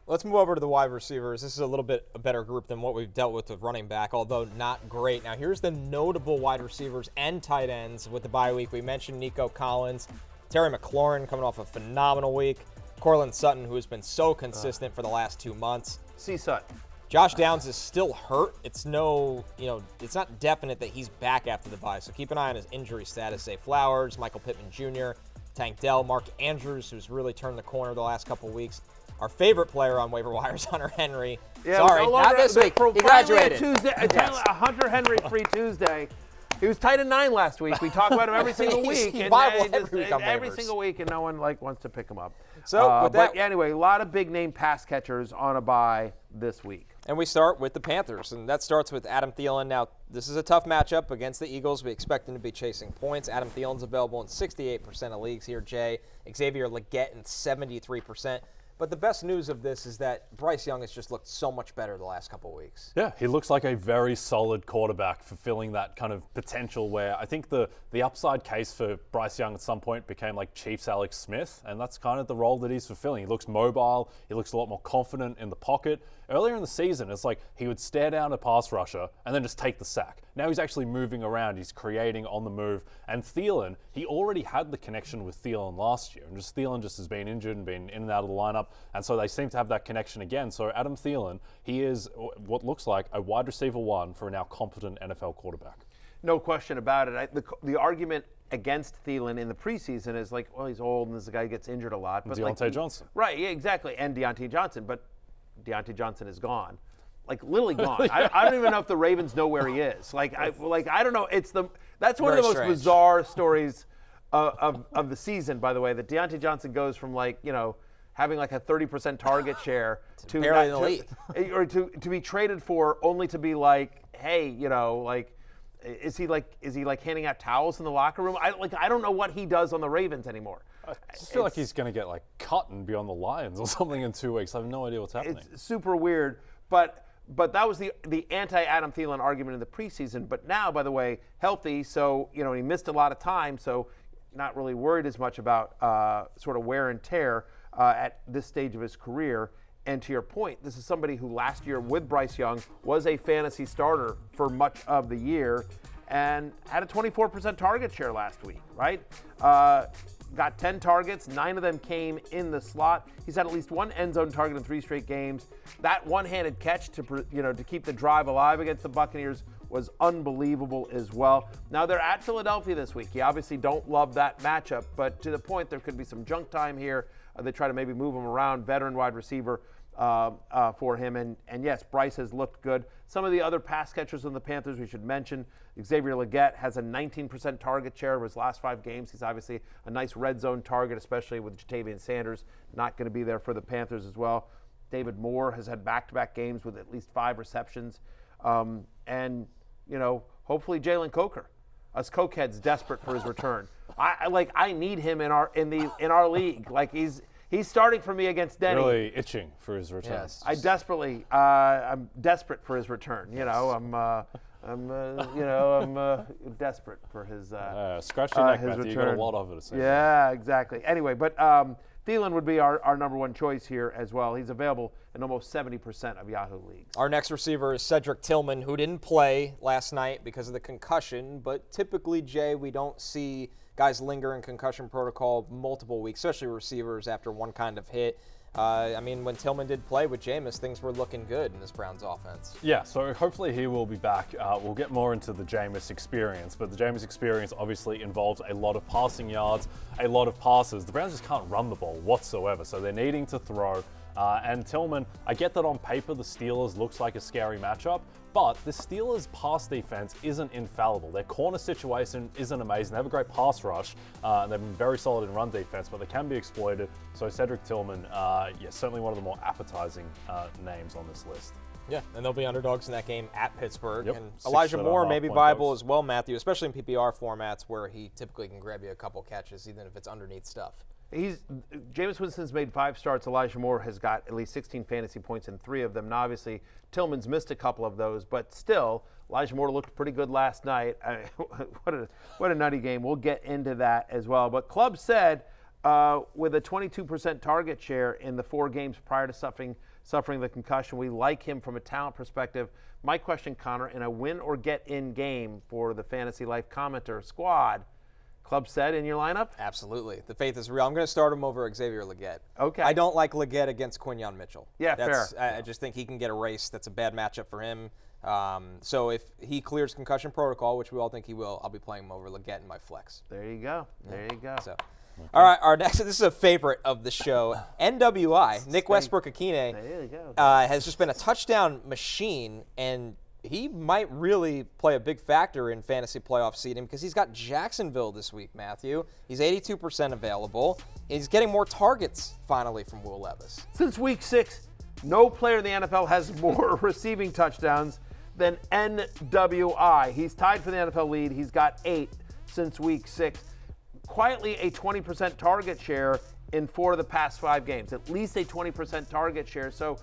Let's move over to the wide receivers. This is a little bit a better group than what we've dealt with running back, although not great. Now, here's the notable wide receivers and tight ends with the bye week. We mentioned Nico Collins, Terry McLaurin coming off a phenomenal week, Courtland Sutton, who has been so consistent for the last 2 months. See Sutton. Josh Downs is still hurt. It's it's not definite that he's back after the bye, so keep an eye on his injury status. Zay Flowers, Michael Pittman Jr., Tank Dell, Mark Andrews, who's really turned the corner the last couple weeks. Our favorite player on waiver wires, Hunter Henry. Yeah, sorry, not this week. He graduated. Tuesday, a Hunter Henry free Tuesday. He was tight at 9 last week. We talk about him every single week. Every single week, and no one wants to pick him up. So, but anyway, a lot of big name pass catchers on a bye this week. And we start with the Panthers, and that starts with Adam Thielen. Now, this is a tough matchup against the Eagles. We expect him to be chasing points. Adam Thielen's available in 68% of leagues here, Jay. Xavier Legette in 73%. But the best news of this is that Bryce Young has just looked so much better the last couple of weeks. Yeah, he looks like a very solid quarterback, fulfilling that kind of potential where I think the upside case for Bryce Young at some point became like Chiefs Alex Smith, and that's kind of the role that he's fulfilling. He looks mobile. He looks a lot more confident in the pocket. Earlier in the season, it's like he would stare down a pass rusher and then just take the sack. Now he's actually moving around. He's creating on the move. And Thielen, he already had the connection with Thielen last year. And Thielen just has been injured and been in and out of the lineup. And so they seem to have that connection again. So Adam Thielen, he is what looks like a wide receiver 1 for a now competent NFL quarterback. No question about it. The argument against Thielen in the preseason is like, well, he's old and this guy gets injured a lot. But Deontay Johnson. Right, yeah, exactly. And Deontay Johnson. But Deontay Johnson is gone. Like, literally gone. I don't even know if the Ravens know where he is. I don't know. That's one of the most bizarre stories of the season, by the way, that Deontay Johnson goes from having like a 30% target share to barely elite, or to be traded for only to be like, hey, is he handing out towels in the locker room? I don't know what he does on the Ravens anymore. I just feel like he's going to get cut and be on the Lions or something in 2 weeks. I have no idea what's happening. It's super weird, but that was the anti-Adam Thielen argument in the preseason. But now, by the way, healthy, so he missed a lot of time, so not really worried as much about sort of wear and tear at this stage of his career. And to your point, this is somebody who last year with Bryce Young was a fantasy starter for much of the year and had a 24% target share last week, right? Got 10 targets, 9 of them came in the slot. He's had at least 1 end zone target in 3 straight games. That one-handed catch to keep the drive alive against the Buccaneers was unbelievable as well. Now they're at Philadelphia this week. You obviously don't love that matchup, but to the point, there could be some junk time here. They try to maybe move him around, veteran wide receiver for him. And yes, Bryce has looked good. Some of the other pass catchers on the Panthers we should mention. Xavier Legette has a 19% target share of his last 5 games. He's obviously a nice red zone target, especially with Jatavian Sanders not going to be there for the Panthers as well. David Moore has had back-to-back games with at least 5 receptions. And hopefully Jalen Coker. Us cokeheads desperate for his return. I need him in our league. He's starting for me against Denny. Really itching for his return. Yes. I'm desperate for his return. I'm desperate for his scratch your neck, his Matthew. return. You got a lot of it. Yeah, exactly. Anyway, but Thielen would be our number 1 choice here as well. He's available in almost 70% of Yahoo leagues. Our next receiver is Cedric Tillman, who didn't play last night because of the concussion, but typically, Jay, we don't see guys linger in concussion protocol multiple weeks, especially receivers after one kind of hit. When Tillman did play with Jameis, things were looking good in this Browns offense. Yeah, so hopefully he will be back. We'll get more into the Jameis experience, but the Jameis experience obviously involves a lot of passing yards, a lot of passes. The Browns just can't run the ball whatsoever, so they're needing to throw. And Tillman, I get that on paper the Steelers looks like a scary matchup, but the Steelers' pass defense isn't infallible. Their corner situation isn't amazing. They have a great pass rush, and they've been very solid in run defense, but they can be exploited. So Cedric Tillman, certainly one of the more appetizing names on this list. Yeah, and they'll be underdogs in that game at Pittsburgh. Yep. And Elijah Moore may be 6.5 viable points. as well, Matthew, especially in PPR formats where he typically can grab you a couple catches, even if it's underneath stuff. Jameis Winston's made 5 starts. Elijah Moore has got at least 16 fantasy points in 3 of them. Now, obviously, Tillman's missed a couple of those, but still, Elijah Moore looked pretty good last night. What a nutty game. We'll get into that as well. But Club said with a 22% target share in the 4 games prior to suffering the concussion. We like him from a talent perspective. My question, Connor, in a win or get in game for the Fantasy Life commenter squad, club set in your lineup? Absolutely. The faith is real. I'm going to start him over Xavier Legette. Okay. I don't like Legette against Quinyon Mitchell. Yeah, fair. I just think he can get erased. That's a bad matchup for him. So if he clears concussion protocol, which we all think he will, I'll be playing him over Legette in my flex. There you go. There you go. So, all right, our next, this is a favorite of the show. NWI, Nick Westbrook-Ikhine, There you go. has just been a touchdown machine, and he might really play a big factor in fantasy playoff seeding because he's got Jacksonville this week, Matthew. He's 82% available. He's getting more targets, finally, from Will Levis. Since week 6, no player in the NFL has more receiving touchdowns than NWI. He's tied for the NFL lead. He's got 8 since week 6. Quietly a 20% target share in 4 of the past 5 games, at least a 20% target share. So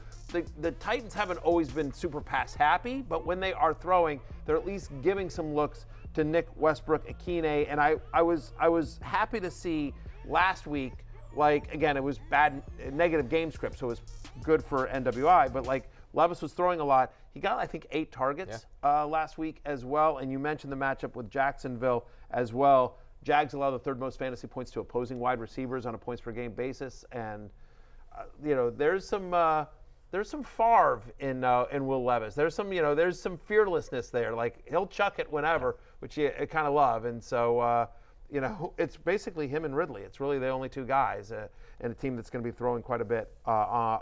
the Titans haven't always been super pass happy, but when they are throwing, they're at least giving some looks to Nick Westbrook-Ikhine. And I was happy to see last week, like, again, it was bad, negative game script, so it was good for NWI, but like Levis was throwing a lot. He got, I think, 8 targets last week as well. And you mentioned the matchup with Jacksonville as well. Jags allow the 3rd most fantasy points to opposing wide receivers on a points per game basis, and there's some Favre in Will Levis. There's some fearlessness there. Like, he'll chuck it whenever, which you kind of love. And so it's basically him and Ridley. It's really the only 2 guys in a team that's going to be throwing quite a bit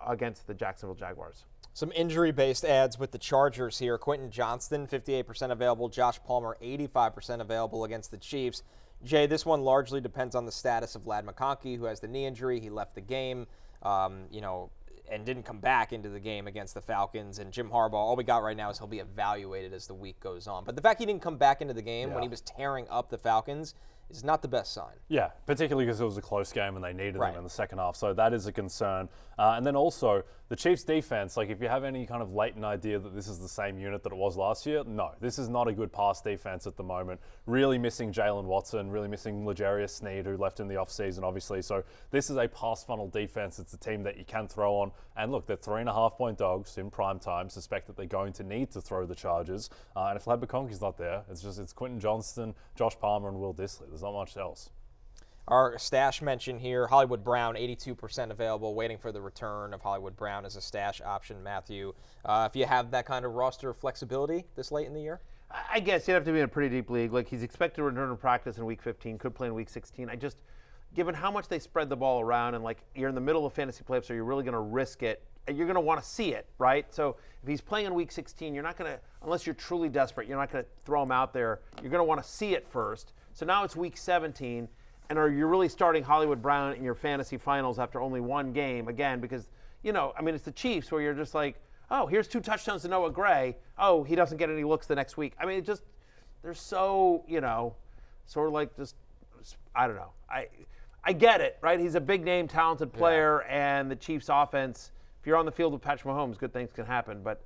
against the Jacksonville Jaguars. Some injury-based ads with the Chargers here. Quentin Johnston, 58% available. Josh Palmer, 85% available against the Chiefs. Jay, this one largely depends on the status of Ladd McConkey, who has the knee injury. He left the game, and didn't come back into the game against the Falcons. And Jim Harbaugh, all we got right now is he'll be evaluated as the week goes on. But the fact he didn't come back into the game when he was tearing up the Falcons is not the best sign. Yeah, particularly because it was a close game and they needed him in the second half. So that is a concern. And then also, the Chiefs' defense, like, if you have any kind of latent idea that this is the same unit that it was last year, no, this is not a good pass defense at the moment. Really missing Jalen Watson, really missing L'Jarius Sneed, who left in the offseason, obviously. So this is a pass funnel defense. It's a team that you can throw on. And look, they're 3.5-point dogs in prime time. Suspect that they're going to need to throw the Chargers. And if Ladd McConkey's not there, it's Quentin Johnston, Josh Palmer, and Will Dissly. There's not much else. Our stash mention here, Hollywood Brown, 82% available, waiting for the return of Hollywood Brown as a stash option, Matthew. If you have that kind of roster flexibility this late in the year? I guess you'd have to be in a pretty deep league. Like, he's expected to return to practice in week 15, could play in week 16. Given how much they spread the ball around, and like, you're in the middle of fantasy playoffs, so you're really going to risk it. You're going to want to see it, right? So if he's playing in week 16, you're not going to, unless you're truly desperate, you're not going to throw him out there. You're going to want to see it first. So now it's week 17. And are you really starting Hollywood Brown in your fantasy finals after only 1 game? Again, because, it's the Chiefs where you're just like, oh, here's 2 touchdowns to Noah Gray. Oh, he doesn't get any looks the next week. I mean, they're so, sort of like just, I don't know. I get it, right? He's a big name, talented player, and the Chiefs offense, if you're on the field with Patrick Mahomes, good things can happen. But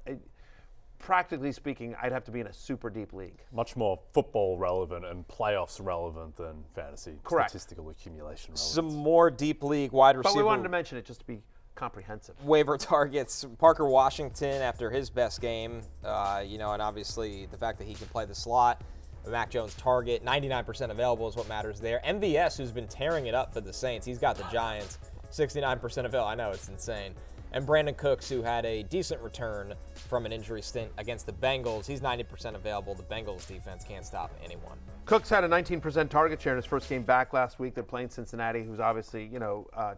practically speaking, I'd have to be in a super deep league. Much more football relevant and playoffs relevant than fantasy. Correct. Statistical accumulation relevant. Some more deep league wide receiver. But we wanted to mention it just to be comprehensive. Waiver targets. Parker Washington after his best game, and obviously the fact that he can play the slot. Mac Jones target, 99% available is what matters there. MVS, who's been tearing it up for the Saints, he's got the Giants, 69% available. I know, it's insane. And Brandon Cooks, who had a decent return from an injury stint against the Bengals, he's 90% available. The Bengals defense can't stop anyone. Cooks had a 19% target share in his first game back last week. They're playing Cincinnati, who's obviously,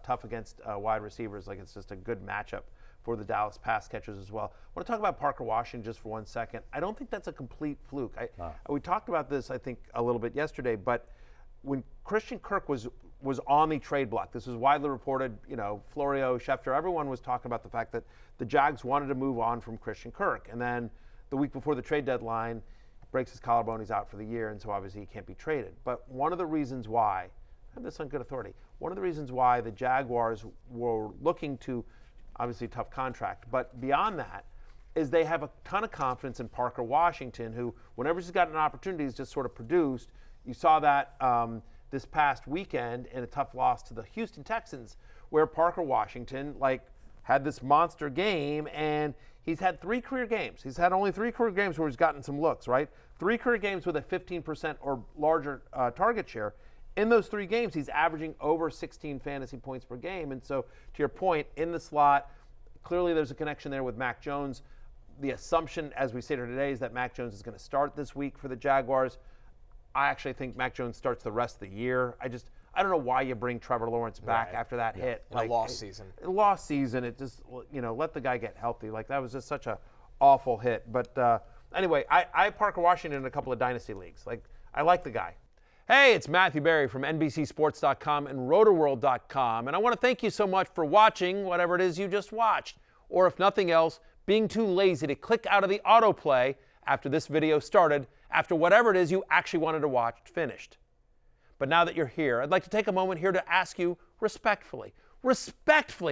tough against wide receivers. Like, it's just a good matchup for the Dallas pass catchers as well. I want to talk about Parker Washington just for 1 second. I don't think that's a complete fluke. We talked about this, I think, a little bit yesterday, but when Christian Kirk was on the trade block, this was widely reported, Florio, Schefter, everyone was talking about the fact that the Jags wanted to move on from Christian Kirk. And then the week before the trade deadline, breaks his collarbone, he's out for the year, and so obviously he can't be traded. But one of the reasons why, I have this on good authority, one of the reasons why the Jaguars were looking to, obviously tough contract, but beyond that, is they have a ton of confidence in Parker Washington, who, whenever he's gotten an opportunity, has just sort of produced. You saw that this past weekend in a tough loss to the Houston Texans, where Parker Washington had this monster game, and he's had 3 career games. He's had only 3 career games where he's gotten some looks, right? 3 career games with a 15% or larger target share. In those 3 games, he's averaging over 16 fantasy points per game. And so, to your point, in the slot, clearly there's a connection there with Mac Jones. The assumption, as we sit here today, is that Mac Jones is going to start this week for the Jaguars. I actually think Mac Jones starts the rest of the year. I don't know why you bring Trevor Lawrence back after that hit. In a lost season. A lost season. It just, let the guy get healthy. That was just such a awful hit. But anyway, I have Parker Washington in a couple of dynasty leagues. I like the guy. Hey, it's Matthew Berry from NBCSports.com and Rotoworld.com. And I want to thank you so much for watching whatever it is you just watched. Or if nothing else, being too lazy to click out of the autoplay after this video started, after whatever it is you actually wanted to watch finished. But now that you're here, I'd like to take a moment here to ask you respectfully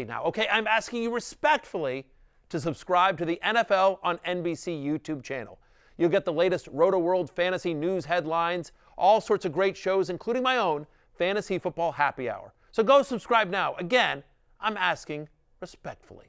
now, okay? I'm asking you respectfully to subscribe to the NFL on NBC YouTube channel. You'll get the latest Roto-World fantasy news headlines, all sorts of great shows, including my own Fantasy Football Happy Hour. So go subscribe now. Again, I'm asking respectfully.